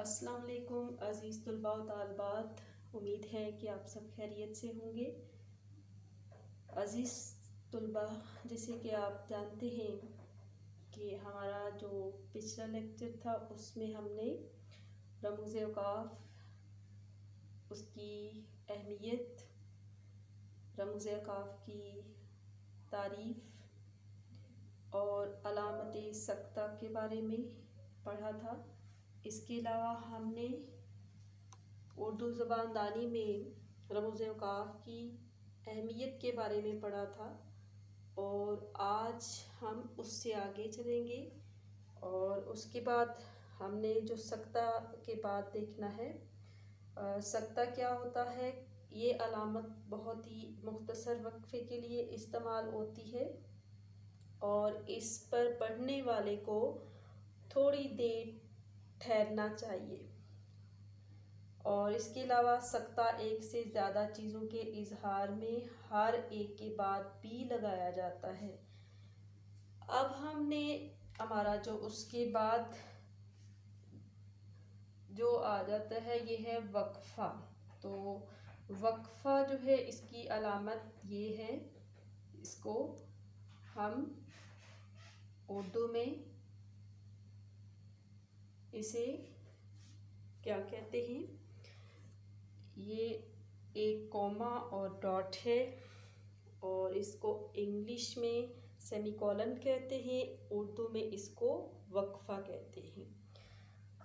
अस्सलाम वालेकुम अज़ीज़ तुलबा व तालिबात। उम्मीद है कि आप सब खैरियत से होंगे। अज़ीज़ तुलबा, जैसे कि आप जानते हैं कि हमारा जो पिछला लेक्चर था उसमें हमने रमूज़ औक़ाफ़, उसकी अहमियत, रमूज़ औक़ाफ़ की तारीफ़ और अलामत सक्ता के बारे में पढ़ा था। इसके अलावा हमने उर्दू ज़बान दानी में रमूज़ औक़ाफ़ की अहमियत के बारे में पढ़ा था और आज हम उससे आगे चलेंगे। और उसके बाद हमने जो सक्ता के बाद देखना है, सक्ता क्या होता है। ये अलामत बहुत ही मुख्तसर वक्फ़े के लिए इस्तेमाल होती है और इस पर पढ़ने वाले को थोड़ी देर ठहरना चाहिए। और इसके अलावा सक्ता एक से ज़्यादा चीज़ों के इजहार में हर एक के बाद भी लगाया जाता है। अब हमने हमारा जो उसके बाद जो आ जाता है ये है वक्फ़ा। तो वक्फ़ा जो है इसकी अलामत ये है, इसको हम उर्दू में इसे क्या कहते हैं, ये एक कॉमा और डॉट है और इसको इंग्लिश में सेमीकोलन कहते हैं, उर्दू में इसको वक्फ़ा कहते हैं।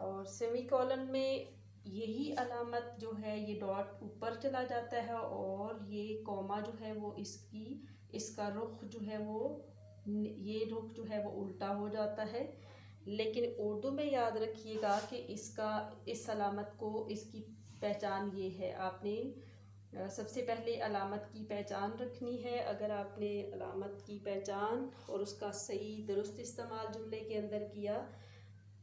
और सेमीकोलन में यही अलामत जो है ये डॉट ऊपर चला जाता है और ये कॉमा जो है वो इसका रुख जो है वो ये रुख जो है वो उल्टा हो जाता है। लेकिन उर्दू में याद रखिएगा कि इस अलामत को इसकी पहचान ये है। आपने सबसे पहले अलामत की पहचान रखनी है। अगर आपने अलामत की पहचान और उसका सही दुरुस्त इस्तेमाल जुमले के अंदर किया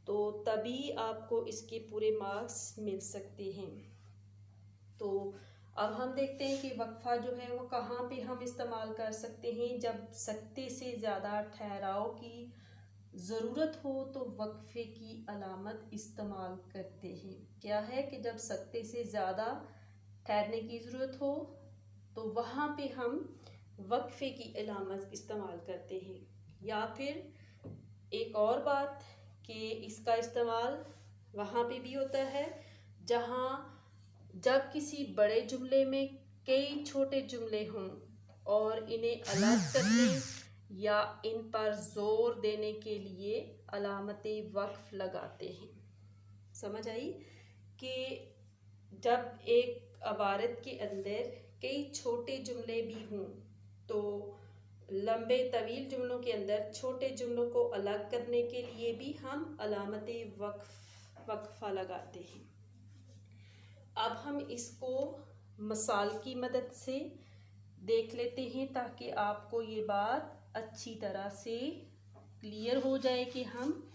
तो तभी आपको इसके पूरे मार्क्स मिल सकते हैं। तो अब हम देखते हैं कि वक्फ़ा जो है वो कहाँ पे हम इस्तेमाल कर सकते हैं। जब सक्ते से ज़्यादा ठहराव की ज़रूरत हो तो वक्फ़े की अलामत इस्तेमाल करते हैं। क्या है कि जब सक्ते से ज़्यादा ठहरने की ज़रूरत हो तो वहाँ पे हम वक्फ़े की अलामत इस्तेमाल करते हैं। या फिर एक और बात कि इसका इस्तेमाल वहाँ पे भी होता है जब किसी बड़े जुमले में कई छोटे जुमले हों और इन्हें अलग करने या इन पर ज़ोर देने के लिए अलामत वक्फ़ लगाते हैं। समझ आई कि जब एक इबारत के अंदर कई छोटे जुमले भी हों तो लंबे तवील जुमलों के अंदर छोटे जुमलों को अलग करने के लिए भी हम अलामत वक्फ़ा लगाते हैं। अब हम इसको मिसाल की मदद से देख लेते हैं ताकि आपको ये बात अच्छी तरह से क्लियर हो जाए कि हम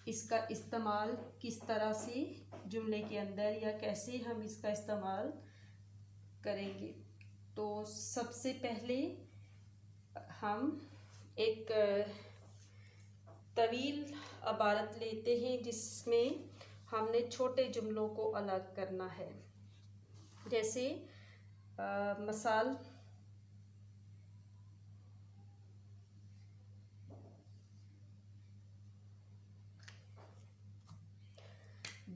इसका इस्तेमाल किस तरह से जुमले के अंदर या कैसे हम इसका इस्तेमाल करेंगे। तो सबसे पहले हम एक तवील इबारत लेते हैं जिसमें हमने छोटे जुमलों को अलग करना है। जैसे मिसाल,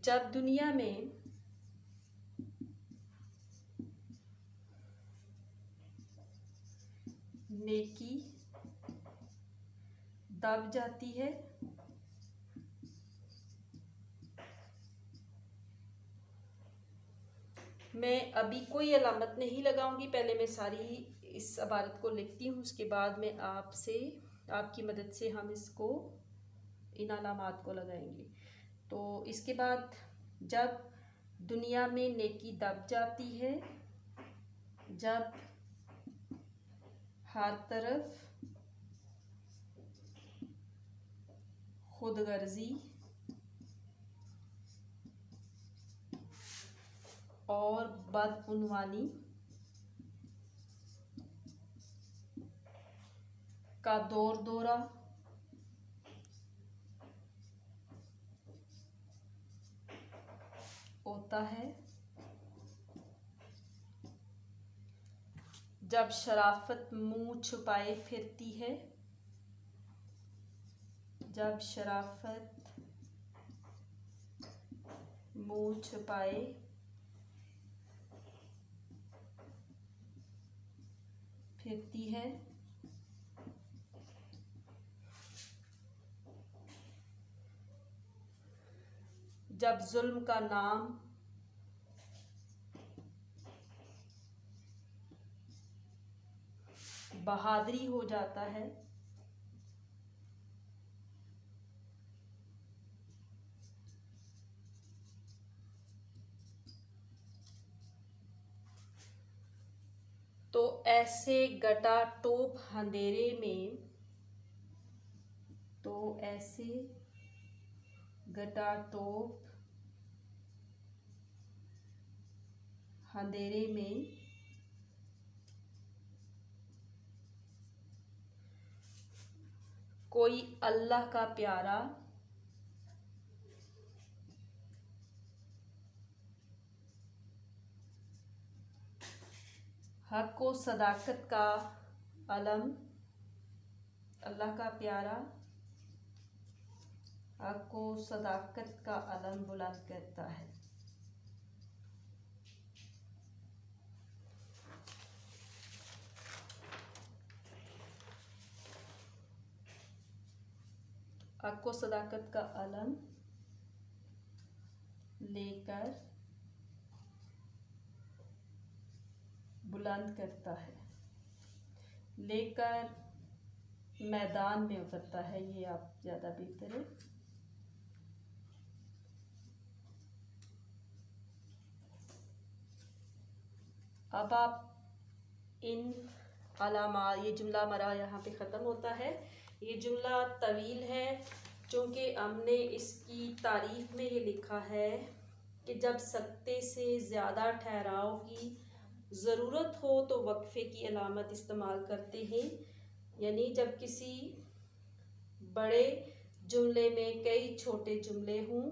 जब दुनिया में नेकी दब जाती है मैं अभी कोई अलामत नहीं लगाऊंगी, पहले मैं सारी इस इबारत को लिखती हूँ, उसके बाद में आपकी मदद से हम इसको इन अलामात को लगाएंगे। तो इसके बाद, जब दुनिया में नेकी दब जाती है, जब हर तरफ खुदगर्जी और बदउनवानी का दौर दौरा होता है। जब शराफत मुंह छुपाए फिरती है। जब शराफत मुंह छुपाए फिरती है। जब जुल्म का नाम बहादुरी हो जाता है। तो ऐसे गटाटोप अंधेरे में, तो ऐसे गटाटोप अंधेरे में कोई अल्लाह का प्यारा हक व सदाकत का अलम, अल्लाह का प्यारा हक व सदाकत का अलम बुलंद करता है। हक व सदाकत का अलम लेकर बुलंद करता है। लेकर मैदान में उतरता है, ये आप ज़्यादा बेहतर है। अब आप इन अलामा, ये जुमला हमारा यहाँ पे ख़त्म होता है। ये जुमला तवील है क्योंकि हमने इसकी तारीफ में ये लिखा है कि जब सकते से ज़्यादा ठहराव की ज़रूरत हो तो वक्फे की अलामत इस्तेमाल करते हैं। यानी जब किसी बड़े जुमले में कई छोटे जुमले हों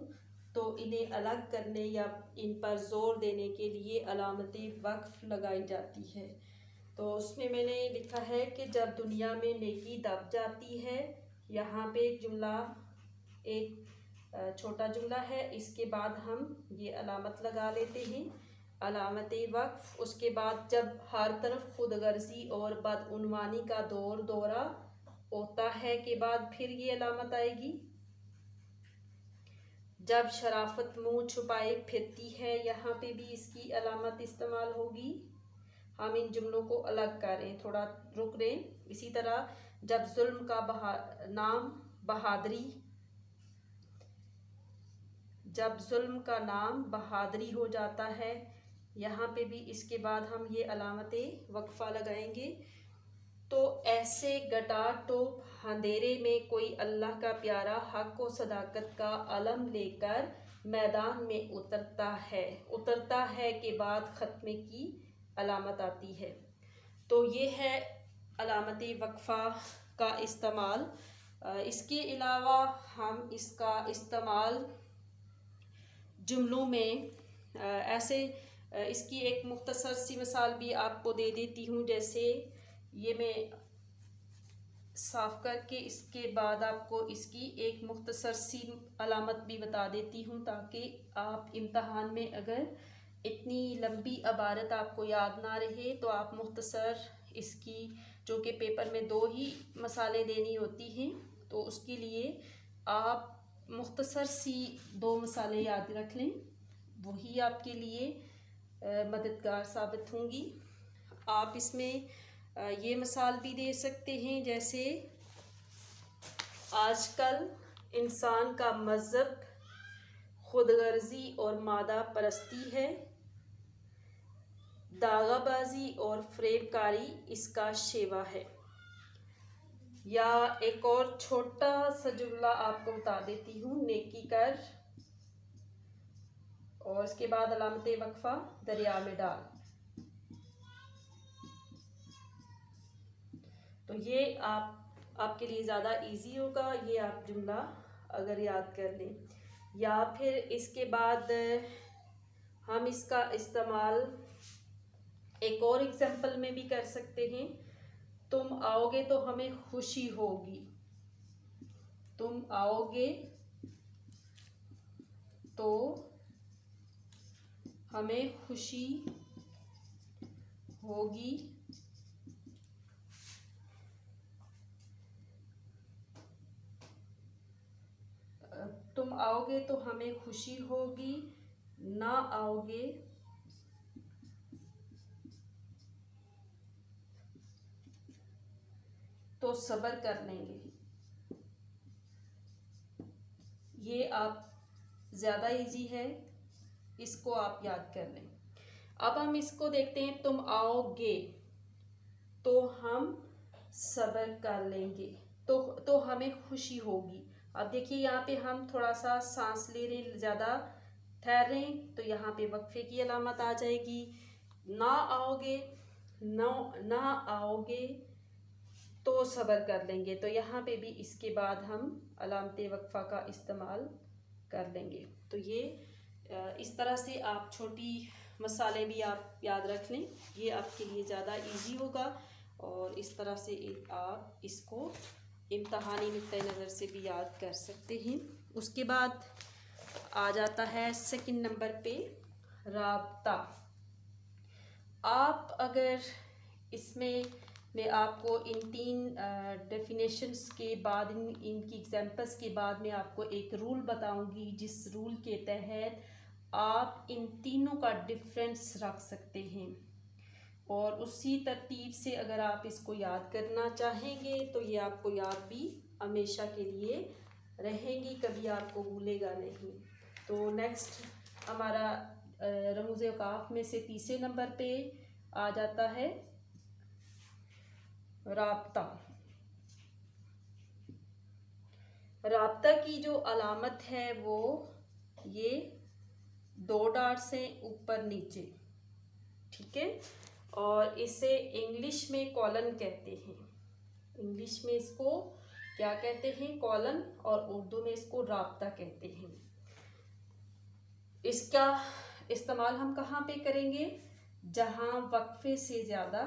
तो इन्हें अलग करने या इन पर ज़ोर देने के लिए अलामत वक्फ लगाई जाती है। तो उसमें मैंने लिखा है कि जब दुनिया में नेकी दब जाती है, यहाँ पे जुमला एक छोटा जुमला है, इसके बाद हम ये अलामत लगा लेते हैं, अलामत वक्फ। उसके बाद जब हर तरफ खुदगर्जी और बदउनवानी का दौरा होता है के बाद फिर ये अलामत आएगी। जब शराफत मुंह छुपाए फिरती है, यहाँ पे भी इसकी अलामत इस्तेमाल होगी। हम इन जुमलों को अलग करें, थोड़ा रुक लें। इसी तरह जब जुल्म का नाम बहादुरी, जब जुल्म का नाम बहादुरी हो जाता है, यहाँ पे भी इसके बाद हम ये अलामत वक्फा लगाएंगे। तो ऐसे गटाटोप अंधेरे में कोई अल्लाह का प्यारा हक व सदाकत का अलम लेकर मैदान में उतरता है के बाद ख़त्मे की अलामत आती है। तो ये है अलामत वक्फा का इस्तेमाल। इसके अलावा हम इसका इस्तेमाल जुमलों में ऐसे, इसकी एक मुख्तसर सी मिसाल भी आपको दे देती हूँ। जैसे ये मैं साफ़ करके इसके बाद आपको इसकी एक मुख्तसर सी अलामत भी बता देती हूँ, ताकि आप इम्तहान में अगर इतनी लंबी इबारत आपको याद ना रहे तो आप मुख्तसर इसकी, जो कि पेपर में 2 ही मसाले देनी होती हैं, तो उसके लिए आप मुख्तसर सी 2 मसाले याद रख लें, वही आपके लिए मददगार साबित होंगी। आप इसमें ये मिसाल भी दे सकते हैं, जैसे आजकल इंसान का मज़हब खुदगर्जी और मादा परस्ती है, दागाबाजी और फ़रेबकारी इसका शेवा है। या एक और छोटा सा जुमला आपको बता देती हूँ, नेकी कर और इसके बाद अलामत वक्फा दरिया में डाल। तो ये आपके लिए ज़्यादा इजी होगा, ये आप जुमला अगर याद कर लें। या फिर इसके बाद हम इसका इस्तेमाल एक और एग्जाम्पल में भी कर सकते हैं। तुम आओगे तो हमें खुशी होगी। तुम आओगे तो हमें खुशी होगी। तुम आओगे तो हमें खुशी होगी, ना आओगे तो सब्र कर लेंगे। ये आप ज़्यादा इजी है, इसको आप याद कर लें। अब हम इसको देखते हैं। तुम आओगे तो हम सब्र कर लेंगे, तो हमें खुशी होगी। अब देखिए यहाँ पे हम थोड़ा सा सांस ले रहे, ज़्यादा ठहर रहे हैं, तो यहाँ पे वक्फे की अलामत आ जाएगी। ना आओगे, ना आओगे तो सब्र कर लेंगे, तो यहाँ पे भी इसके बाद हम अलामत वक्फा का इस्तेमाल कर लेंगे। तो ये इस तरह से आप छोटी मसाले भी आप याद रख लें, ये आपके लिए ज़्यादा इजी होगा। और इस तरह से आप इसको इम्तहानी नुक्ते नज़र से भी याद कर सकते हैं। उसके बाद आ जाता है सेकंड नंबर पे राब्ता। आप अगर इसमें मैं आपको इन तीन डेफिनेशंस के बाद, इनकी एग्जांपल्स के बाद मैं आपको एक रूल बताऊंगी, जिस रूल के तहत आप इन तीनों का डिफरेंस रख सकते हैं। और उसी तरतीब से अगर आप इसको याद करना चाहेंगे तो ये आपको याद भी हमेशा के लिए रहेंगी, कभी आपको भूलेगा नहीं। तो नेक्स्ट हमारा रमूज़ औक़ाफ़ में से तीसरे नंबर पे आ जाता है राब्ता। राब्ता की जो अलामत है वो ये 2 डॉट्स हैं ऊपर नीचे, ठीक है। और इसे इंग्लिश में कॉलन कहते हैं। इंग्लिश में इसको क्या कहते हैं? कॉलन। और उर्दू में इसको राब्ता कहते हैं। इसका इस्तेमाल हम कहाँ पे करेंगे? जहाँ वक्फे से ज़्यादा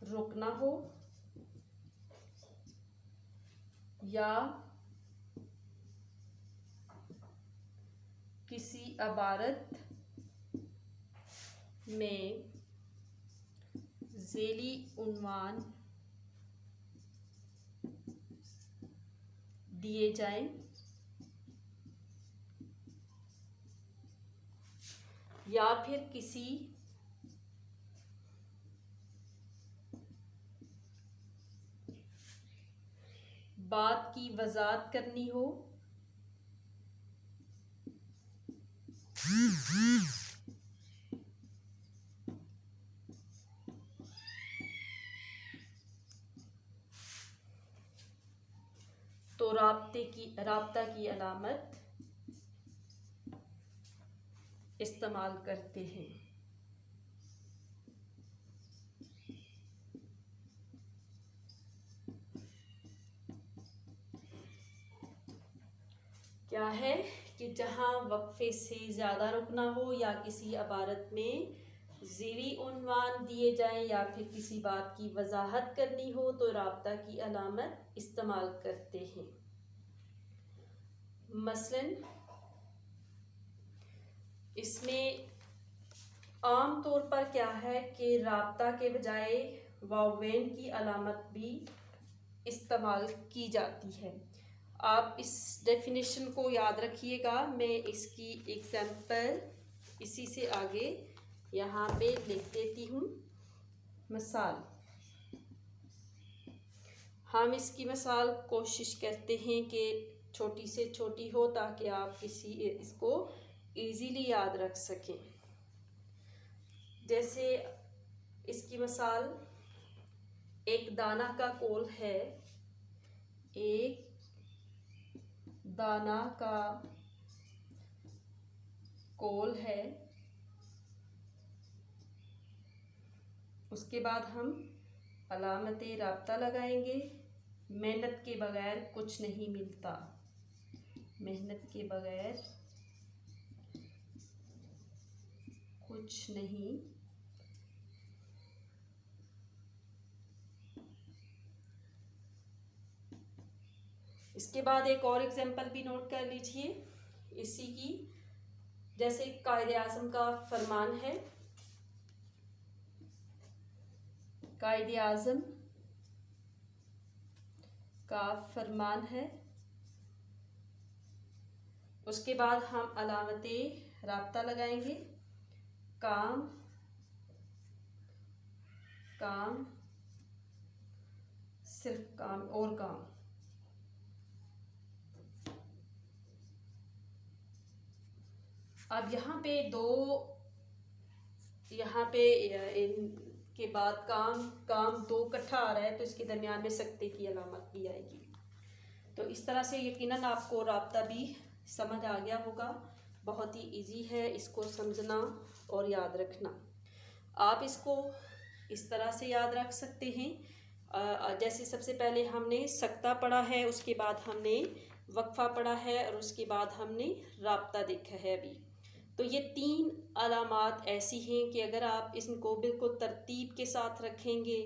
रुकना हो या किसी इबारत में ज़ेली उन्वान दिए जाएं, या फिर किसी बात की वजाहत करनी हो तो राब्ता की अलामत इस्तेमाल करते हैं। क्या है कि जहाँ वक्फे से ज़्यादा रुकना हो या किसी इबारत में ज़ेली उन्वान दिए जाएं या फिर किसी बात की वजाहत करनी हो तो राब्ता की अलामत इस्तेमाल करते हैं। मसलन इसमें आम तौर पर क्या है कि राब्ता के बजाय वावेन की अलामत भी इस्तेमाल की जाती है। आप इस डेफिनेशन को याद रखिएगा। मैं इसकी एग्जाम्पल इसी से आगे यहाँ पे लिख देती हूँ। मिसाल, हम इसकी मिसाल कोशिश करते हैं कि छोटी से छोटी हो ताकि आप इसको इजीली याद रख सकें। जैसे इसकी मिसाल, एक दाना का कौल है। एक दाना का कौल है। उसके बाद हम अलामत राब्ता लगाएंगे मेहनत के बगैर कुछ नहीं मिलता। मेहनत के बगैर कुछ नहीं। इसके बाद एक और एग्जाम्पल भी नोट कर लीजिए इसी की। जैसे कायदे आज़म का फरमान है, कायदे आज़म का फरमान है, उसके बाद हम अलामते राब्ता लगाएंगे। काम, काम, सिर्फ काम और काम। अब यहाँ पे इनके बाद काम दो इकट्ठा आ रहा है, तो इसके दरमियान में सकते की अलामत भी आएगी। तो इस तरह से यकीनन आपको राब्ता भी समझ आ गया होगा। बहुत ही इजी है इसको समझना और याद रखना। आप इसको इस तरह से याद रख सकते हैं। जैसे सबसे पहले हमने सकता पढ़ा है, उसके बाद हमने वक्फा पढ़ा है और उसके बाद हमने राब्ता देखा है अभी। तो ये 3 अलामात ऐसी हैं कि अगर आप इनको बिल्कुल तरतीब के साथ रखेंगे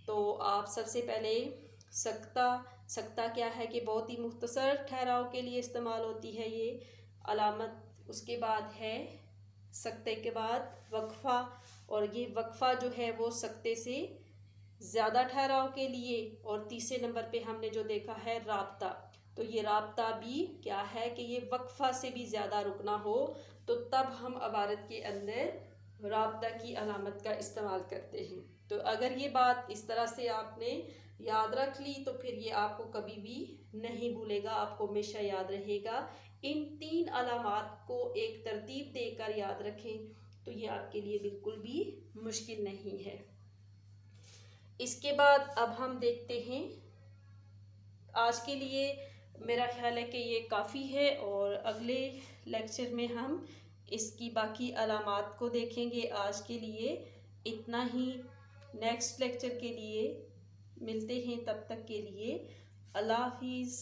तो आप सबसे पहले सकता क्या है कि बहुत ही मुख्तसर ठहराव के लिए इस्तेमाल होती है ये अलामत। उसके बाद है सकते के बाद वक्फा, और ये वक्फा जो है वो सकते से ज़्यादा ठहराव के लिए। और तीसरे नंबर पे हमने जो देखा है राब्ता, तो ये राब्ता भी क्या है कि ये वक्फा से भी ज़्यादा रुकना हो तो तब हम इबारत के अंदर राब्ता की अलामत का इस्तेमाल करते हैं। तो अगर ये बात इस तरह से आपने याद रख ली तो फिर ये आपको कभी भी नहीं भूलेगा, आपको हमेशा याद रहेगा। इन 3 अलामात को एक तरतीब देकर याद रखें तो ये आपके लिए बिल्कुल भी मुश्किल नहीं है। इसके बाद अब हम देखते हैं, आज के लिए मेरा ख्याल है कि ये काफ़ी है और अगले लेक्चर में हम इसकी बाकी अलामात को देखेंगे। आज के लिए इतना ही। नेक्स्ट लेक्चर के लिए मिलते हैं, तब तक के लिए अल्लाह हाफिज़।